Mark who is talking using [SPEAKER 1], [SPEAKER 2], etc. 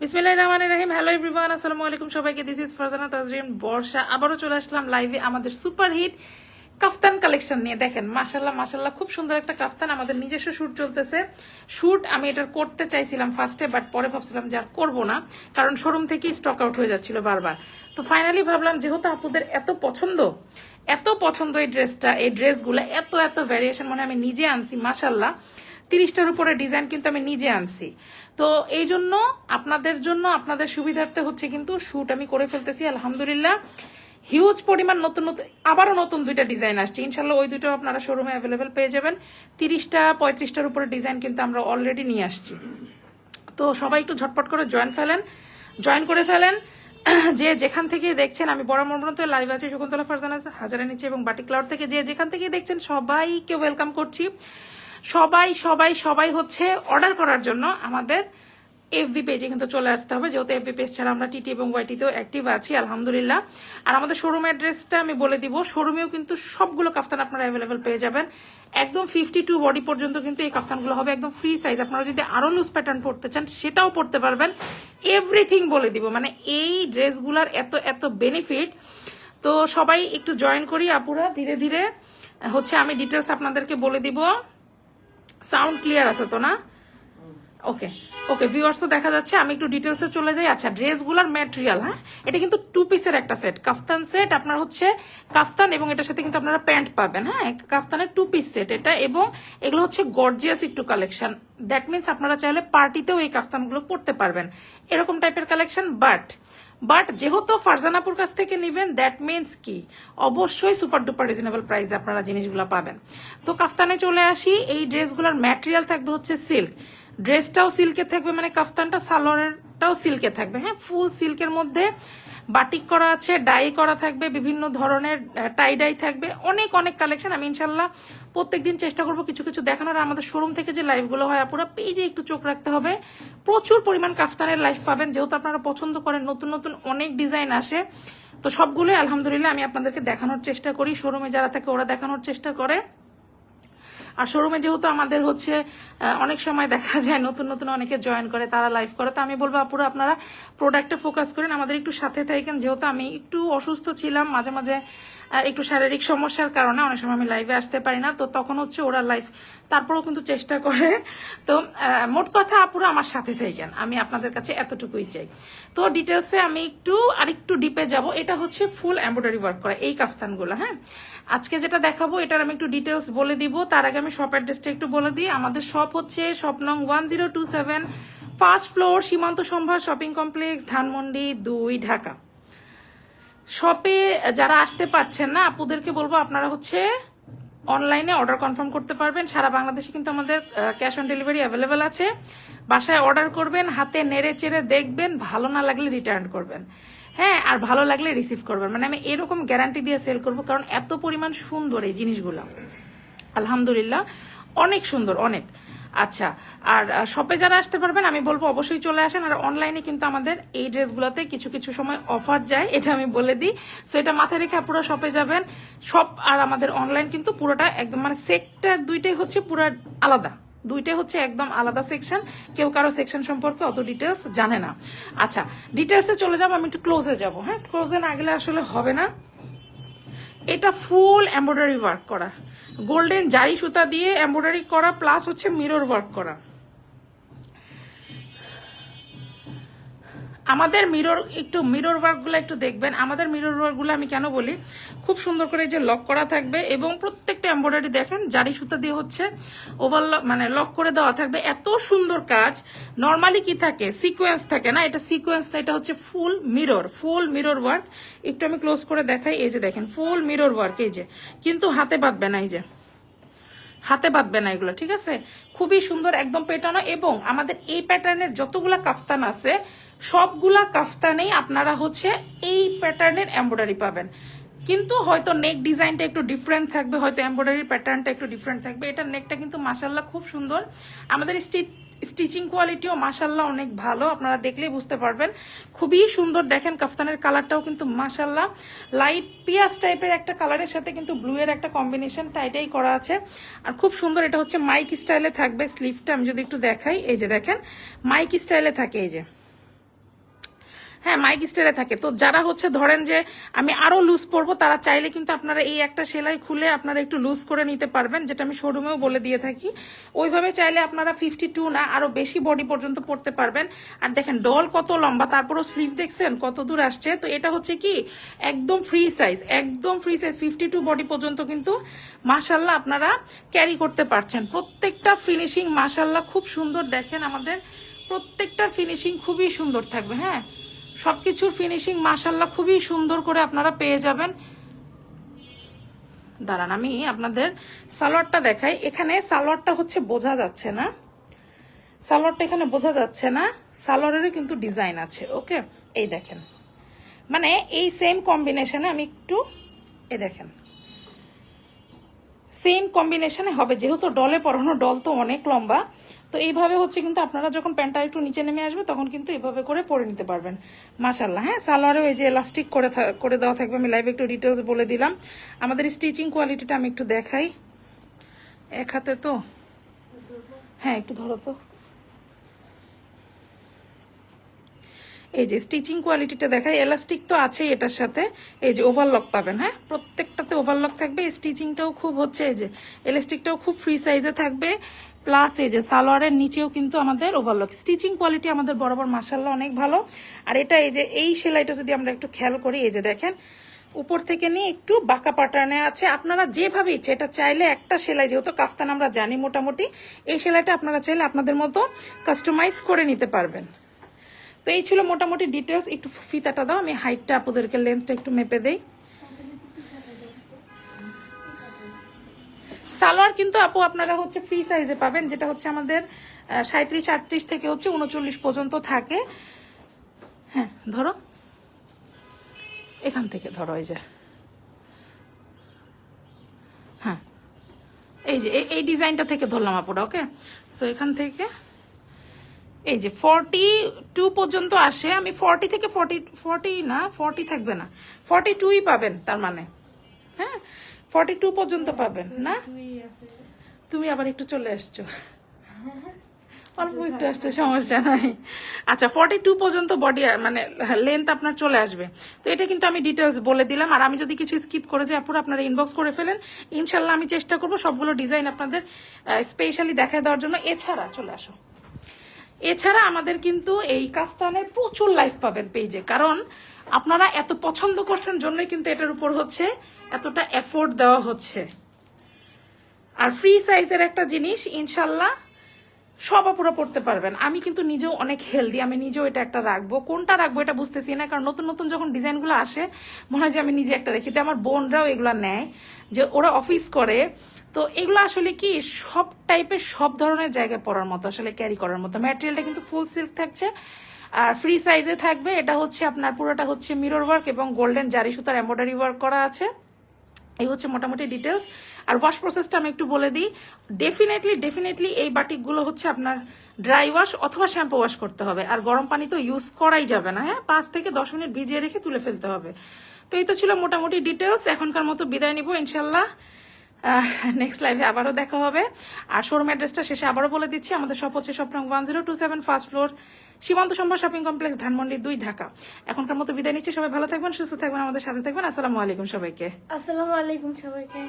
[SPEAKER 1] বিসমিল্লাহির রহমানির রহিম। Hello everyone, আসসালামু আলাইকুম সবাইকে। দিস ইজ ফারজানা তাজরিন বর্ষা। আবারও চলে আসলাম লাইভে আমাদের সুপার হিট কাফতান কালেকশন নিয়ে। দেখেন মাশাল্লাহ মাশাল্লাহ, খুব সুন্দর একটা কাফতান। আমাদের নিজস্ব শুট চলতেছে। শুট আমি এটা করতে চাইছিলাম ফার্স্টে, বাট পরে ভাবছিলাম যে আর করবো না, কারণ শোরুম থেকেই স্টক আউট হয়ে যাচ্ছিল বারবার। তো ফাইনালি ভাবলাম যেহেতু আপুদের এত পছন্দ এই ড্রেসটা, এই ড্রেসগুলো এত এত ভ্যারিয়েশন, মানে আমি নিজে আনছি মাশাল্লাহ 30টার উপরে ডিজাইন কিন্তু আমি নিজে আনছি। তো এই জন্য আপনাদের জন্য আপনাদের সুবিধার্থে হচ্ছে কিন্তু শুট আমি করে ফেলতেছি আলহামদুলিল্লাহ। হিউজ পরিমাণ নতুন নতুন আবারও নতুন 2টা ডিজাইন আসছে ইনশাল্লাহ। ওই দুটো আপনারা শোরুমে অ্যাভেলেবেল পেয়ে যাবেন। 30টা 35টার উপরে ডিজাইন কিন্তু আমরা অলরেডি নিয়ে আসছি। তো সবাই একটু ঝটপট করে জয়েন করে ফেলেন। যে যেখান থেকে দেখছেন, আমি বরাবর মতো লাইভ আছি শকুন্তলা ফারজানা হাজারা নিচে এবং বাটিক ক্লাউড থেকে, যে যেখান থেকে দেখছেন সবাইকে ওয়েলকাম করছি। সবাই সবাই সবাই হচ্ছে অর্ডার করার জন্য আমাদের এফবি পেজে কিন্তু চলে আসতে হবে, যেহেতু এফবি পেজ ছাড়া আমরা টিটি এবং ওয়াইটিতেও অ্যাক্টিভ আছি আলহামদুলিল্লাহ। আর আমাদের শোরুম অ্যাড্রেসটা আমি বলে দিব। শোরুমেও কিন্তু সবগুলো কাফতান আপনারা অ্যাভেলেবেল পেয়ে যাবেন। একদম 52 বডি পর্যন্ত কিন্তু এই কাফতানগুলো হবে একদম ফ্রি সাইজ। আপনারা যদি আরো লুজ প্যাটার্ন পড়তে চান সেটাও পড়তে পারবেন। এভরিথিং বলে দিব, মানে এই ড্রেসগুলার এত এত বেনিফিট। তো সবাই একটু জয়েন করি আপুরা ধীরে ধীরে। হচ্ছে আমি ডিটেলস আপনাদেরকে বলে দিব। সাউন্ড ক্লিয়ার আছে তো না? ওকে ওকে ভিউয়ার্স, তো দেখা যাচ্ছে। আমি একটু ডিটেলসে চলে যাই। আচ্ছা, ড্রেসগুলার ম্যাটেরিয়াল, হ্যাঁ, এটা কিন্তু 2 পিসের একটা সেট, কাফতান সেট। আপনার হচ্ছে কাফতান এবং এটার সাথে কিন্তু আপনারা প্যান্ট পাবেন। হ্যাঁ, কাফতানের 2 পিস সেট এটা, এবং এগুলো হচ্ছে গর্জিয়াস একটু কালেকশন। দ্যাট মিনস আপনারা চাইলে পার্টিতেও এই কাফতানগুলো পরতে পারবেন, এরকম টাইপের কালেকশন। বাট যেহেতু ফারজানাপুর কাছ থেকে নিবেন, দ্যাট মিনস কি অবশ্যই সুপার ডুপার রিজনেবল প্রাইসে আপনারা জিনিসগুলো পাবেন। তো কাফতানে চলে আসি। এই ড্রেসগুলোর ম্যাটেরিয়াল থাকবে হচ্ছে সিল্ক। ড্রেসটাও সিল্কে থাকবে, মানে কাফতানটা সালোয়ারটাও সিল্কে থাকবে। হ্যাঁ, ফুল সিল্কের মধ্যে বাটিক করা আছে, ডাই করা থাকবে, বিভিন্ন ধরনের টাই ডাই থাকবে, অনেক অনেক কালেকশন। আমি ইনশাল্লাহ প্রত্যেকদিন চেষ্টা করবো কিছু কিছু দেখানোর। আমাদের শোরুম থেকে যে লাইভগুলো হয় পুরো পেজে একটু চোখ রাখতে হবে। প্রচুর পরিমাণ কাফতানের লাইভ পাবেন, যেহেতু আপনারা পছন্দ করেন। নতুন নতুন অনেক ডিজাইন আসে, তো সবগুলোই আলহামদুলিল্লাহ আমি আপনাদেরকে দেখানোর চেষ্টা করি। শোরুমে যারা থাকে ওরা দেখানোর চেষ্টা করে। আর শোরুমে যেহেতু আমাদের হচ্ছে অনেক সময় দেখা যায় নতুন নতুন অনেকে জয়েন করে, তারা লাইভ করে। তো আমি বলবো আপুরা আপনারা প্রোডাক্টে ফোকাস করেন, আমাদের একটু সাথে থাকেন। যেহেতু আমি একটু অসুস্থ ছিলাম, মাঝে মাঝে একটু শারীরিক সমস্যার কারণে অনেক সময় আমি লাইভে আসতে পারি না। তো তখন হচ্ছে ওরা লাইভ তারপরেও কিন্তু চেষ্টা করে। তো মোট কথা আপুরা আমার সাথে থাকেন, আমি আপনাদের কাছে এতটুকুই চাই। তো ডিটেলসে আমি আরেকটু ডিপে যাব। এটা হচ্ছে ফুল এমব্রয়ডারি ওয়ার্ক করা এই কাফতানগুলো। হ্যাঁ, আজকে যেটা দেখাবো এটার আমি একটু ডিটেলস বলে দিব। তার আগে আমি শপ অ্যাড্রেসটা একটু বলে দিই। আমাদের শপ হচ্ছে শপ নং 1027, ফার্স্ট ফ্লোর, সীমান্ত সম্ভার শপিং কমপ্লেক্স, ধানমন্ডি 2, ঢাকা। শপে যারা আসতে পারছেন না, আপুদেরকে বলবো আপনারা হচ্ছে অনলাইনে অর্ডার কনফার্ম করতে পারবেন। সারা বাংলাদেশে কিন্তু আমাদের ক্যাশ অন ডেলিভারি অ্যাভেলেবেল আছে। বাসায় অর্ডার করবেন, হাতে নেড়ে চেড়ে দেখবেন, ভালো না লাগলে রিটার্ন করবেন। হ্যাঁ, আর ভালো লাগলে রিসিভ করবেন। মানে আমি এরকম গ্যারান্টি দিয়ে সেল করবো, কারণ এত পরিমাণ সুন্দর এই জিনিসগুলো আলহামদুলিল্লাহ, অনেক সুন্দর অনেক। আচ্ছা, আর শপে যারা আসতে পারবেন আমি বলবো অবশ্যই চলে আসেন। আর অনলাইনে কিন্তু আমাদের এই ড্রেসগুলোতে কিছু কিছু সময় অফার যায়, এটা আমি বলে দিই। সো এটা মাথায় রেখে পুরো শপে যাবেন। শপ আর আমাদের অনলাইন কিন্তু পুরোটা একদম, মানে সেক্টর দুইটাই হচ্ছে পুরো আলাদা, দুইটাই হচ্ছে একদম আলাদা সেকশন। কেউ কারো সেকশন সম্পর্কে অত ডিটেলস জানে না। আচ্ছা, ডিটেলসে চলে যাবো। আমি একটু ক্লোজে যাবো। হ্যাঁ, ক্লোজে না গেলে আসলে হবে না। এটা ফুল এমব্রয়ডারি ওয়ার্ক করা, গোল্ডেন জারি সুতা দিয়ে এমব্রয়ডারি করা, প্লাস হচ্ছে মিরর ওয়ার্ক করা। আমাদের মিরর ওয়ার্কগুলো একটু দেখবেন। আমাদের মিরর ওয়ার্কগুলো আমি কেন বলি, খুব সুন্দর করে যে লক করা থাকবে, এবং প্রত্যেকটা এমব্রয়ডারি দেখেন জারি সুতা দিয়ে হচ্ছে ওভারলক, মানে লক করে দেওয়া থাকবে। এত সুন্দর কাজ। নর্মালি কি থাকে, সিকোয়েন্স থাকে না, এটা সিকোয়েন্স না, এটা হচ্ছে ফুল মিরর ওয়ার্ক। একটু আমি ক্লোজ করে দেখাই। এই যে দেখেন ফুল মিরর ওয়ার্ক, এই যে, কিন্তু হাতে বাঁধবে না, এই যে হাতে বাঁধবে না এগুলো, ঠিক আছে? খুবই সুন্দর, একদম পেটানো। এবং আমাদের এই প্যাটার্নের যতগুলা কাফতান আছে সবগুলা কাফতানেই আপনারা হচ্ছে এই প্যাটার্নের এমব্রয়ডারি পাবেন, কিন্তু হয়তো নেক ডিজাইনটা একটু ডিফারেন্ট থাকবে, হয়তো এমব্রয়ডারি প্যাটার্নটা একটু ডিফারেন্ট থাকবে। এটার নেকটা কিন্তু মাশাল্লাহ খুব সুন্দর। আমাদের স্টিচিং কোয়ালিটিও মাশাল্লাহ অনেক ভালো, আপনারা দেখলেই বুঝতে পারবেন। খুবই সুন্দর। দেখেন কাফতানের কালারটাও কিন্তু মাশাল্লাহ লাইট পিয়াজ টাইপের একটা কালারের সাথে কিন্তু ব্লু এর একটা কম্বিনেশন টাইটাই করা আছে, আর খুব সুন্দর। এটা হচ্ছে মাইক স্টাইলে থাকবে স্লিভটা। আমি যদি একটু দেখাই, এই যে দেখেন মাইক স্টাইলে থাকে, এই যে হ্যাঁ মাইক স্টাইলে থাকে। তো যারা হচ্ছে ধরেন যে আমি আরো লুজ পরবো, তারা চাইলে কিন্তু আপনারা এই একটা সেলাই খুলে আপনারা একটু লুজ করে নিতে পারবেন, যেটা আমি শোরুমেও বলে দিয়ে থাকি। ওইভাবে চাইলে আপনারা 52 না আরো বেশি বডি পর্যন্ত পড়তে পারবেন। আর দেখেন ডল কত লম্বা, তারপরও স্লিভ দেখছেন কত দূর আসছে। তো এটা হচ্ছে কি একদম ফ্রি সাইজ, একদম ফ্রি সাইজ 52 বডি পর্যন্ত কিন্তু মাশাল্লাহ আপনারা ক্যারি করতে পারছেন। প্রত্যেকটা ফিনিশিং মাশাল্লাহ খুব সুন্দর। দেখেন আমাদের প্রত্যেকটার ফিনিশিং খুবই সুন্দর থাকবে। হ্যাঁ সবকিছুর ফিনিশিং মাশাল্লাহ খুবই সুন্দর করে আপনারা পেয়ে যাবেন। দাঁড়ান আমি আপনাদের সালোয়ারটা দেখাই। এখানে সালোয়ারটা হচ্ছে বোঝা যাচ্ছে না, সালোয়ারটা এখানে বোঝা যাচ্ছে না, সালোয়ারেরও কিন্তু ডিজাইন আছে। ওকে এই দেখেন, মানে এই সেম কম্বিনেশনে আমি একটু এই দেখেন সেম কম্বিনেশনে হবে, যেহেতু ডলে পরানো, ডল তো অনেক লম্বা। তো এইভাবে হচ্ছে কিন্তু আপনারা যখন প্যান্টটা একটু নিচে নেমে আসবে তখন কিন্তু এইভাবে করে পরে নিতে পারবেন মাশাল্লাহ। হ্যাঁ সালোয়ারেও এই যে এলাস্টিক করে দেওয়া থাকবে। আমি লাইভে একটু ডিটেলস বলে দিলাম। আমাদের স্টিচিং কোয়ালিটিটা আমি একটু দেখাই এক হাতে, তো হ্যাঁ একটু ধরো তো। এই যে স্টিচিং কোয়ালিটিটা দেখাই, এলাস্টিক তো আছেই এটার সাথে, এই যে ওভারলক পাবেন। হ্যাঁ প্রত্যেকটাতে ওভারলক থাকবে। স্টিচিংটাও খুব হচ্ছে এই যে এলাস্টিকটাও খুব ফ্রি সাইজে থাকবে, প্লাস এই যে সালোয়ারের নিচেও কিন্তু আমাদের ওভারলক। স্টিচিং কোয়ালিটি আমাদের বরাবর মাশাল্লাহ অনেক ভালো। আর এটা এই যে এই সেলাইটা যদি আমরা একটু খেয়াল করি, এই যে দেখেন উপর থেকে নিয়ে একটু বাঁকা প্যাটার্নে আছে। আপনারা যেভাবে ইচ্ছে, এটা চাইলে একটা সেলাই, যেহেতু কাফতান আমরা জানি মোটামুটি, এই সেলাইটা আপনারা চাইলে আপনাদের মতো কাস্টমাইজ করে নিতে পারবেন। তো এই ছিল মোটামুটি ডিটেলস। একটু ফিতাটা দাও, আমি হাইটটা আপনাদেরকে লেন্থটা একটু মেপে দেই। সালোয়ার কিন্তু আপু আপনারা হচ্ছে ফ্রি সাইজে পাবেন, যেটা হচ্ছে আমাদের 37-38 থেকে হচ্ছে 39 পর্যন্ত থাকে। হ্যাঁ ধরো এখান থেকে ধরো, এই যে হ্যাঁ এই যে এই ডিজাইনটা থেকে ধরলাম আপুরা। ওকে সো এখান থেকে এই যে 42 পর্যন্ত আসে। আমি 40 থেকে 40 না 40 থাকবে না, 42ই পাবেন তার মানে। হ্যাঁ 42 পর্যন্ত পাবেন না। তুমি আবার একটু চলে আসছো, অল্প একটু আসছে, সমস্যা নাই। আচ্ছা 42 পর্যন্ত বডি মানে লেন্থ আপনার চলে আসবে। তো এটা কিন্তু আমি ডিটেলস বলে দিলাম। আর আমি যদি কিছু স্কিপ করে যাই পুরো আপনারা ইনবক্স করে ফেলেন, ইনশাল্লাহ আমি চেষ্টা করবো সবগুলো ডিজাইন আপনাদের স্পেশালি দেখায় দেওয়ার জন্য। এছাড়া চলে আসো, এছাড়া আমাদের কিন্তু এই কাফতানের প্রচুর লাইভ পাবেন পেজে, কারণ আপনারা এত পছন্দ করছেন জন্যই কিন্তু এটার উপর হচ্ছে এতটা এফোর্ট দেওয়া হচ্ছে। আর ফ্রি সাইজের একটা জিনিস ইনশাল্লাহ সব আপুরা পড়তে পারবেন। আমি কিন্তু নিজেও অনেক হেলদি, আমি নিজেও এটা একটা রাখবো। কোনটা রাখবো এটা বুঝতেছি না, কারণ নতুন নতুন যখন ডিজাইনগুলো আসে মনে হয় যে আমি নিজে একটা রেখে দিই। আমার বোনরাও এগুলো নেয়, যে ওরা অফিস করে। তো এগুলো আসলে কি সব টাইপের সব ধরনের জায়গায় পরার মতো, আসলে ক্যারি করার মতো। ম্যাটেরিয়ালটা কিন্তু ফুল সিল্ক থাকছে আর ফ্রি সাইজে থাকবে। এটা হচ্ছে আপনার পুরোটা হচ্ছে মিরর ওয়ার্ক এবং গোল্ডেন জারি সুতার এমব্রয়ডারি ওয়ার্ক করা আছে। এই হচ্ছে মোটামুটি ডিটেলস। আর ওয়াশ প্রসেসটা আমি একটু বলে দিই। ডেফিনেটলি এই বাটিকগুলো হচ্ছে আপনার ড্রাই ওয়াশ অথবা শ্যাম্পু ওয়াশ করতে হবে। আর গরম পানি তো ইউজ করাই যাবে না। হ্যাঁ 5 থেকে 10 মিনিট ভিজিয়ে রেখে তুলে ফেলতে হবে। তো এই তো ছিল মোটামুটি ডিটেলস। এখনকার মতো বিদায় নিব ইনশাল্লাহ। নেক্সট লাইভে আবারও দেখা হবে। আর শোরুম অ্যাড্রেসটা শেষে আবারও বলে দিচ্ছি, আমাদের শপ হচ্ছে শপ নং 1027 ফার্স্ট ফ্লোর, সীমান্ত সম্ভার শপিং কমপ্লেক্স, ধানমন্ডি 2, ঢাকা। এখনকার মতো বিদায় নিচ্ছি। সবাই ভালো থাকবেন, সুস্থ থাকবেন, আমাদের সাথে থাকবেন। আসসালামু আলাইকুম সবাইকে।
[SPEAKER 2] আসসালামু আলাইকুম সবাইকে।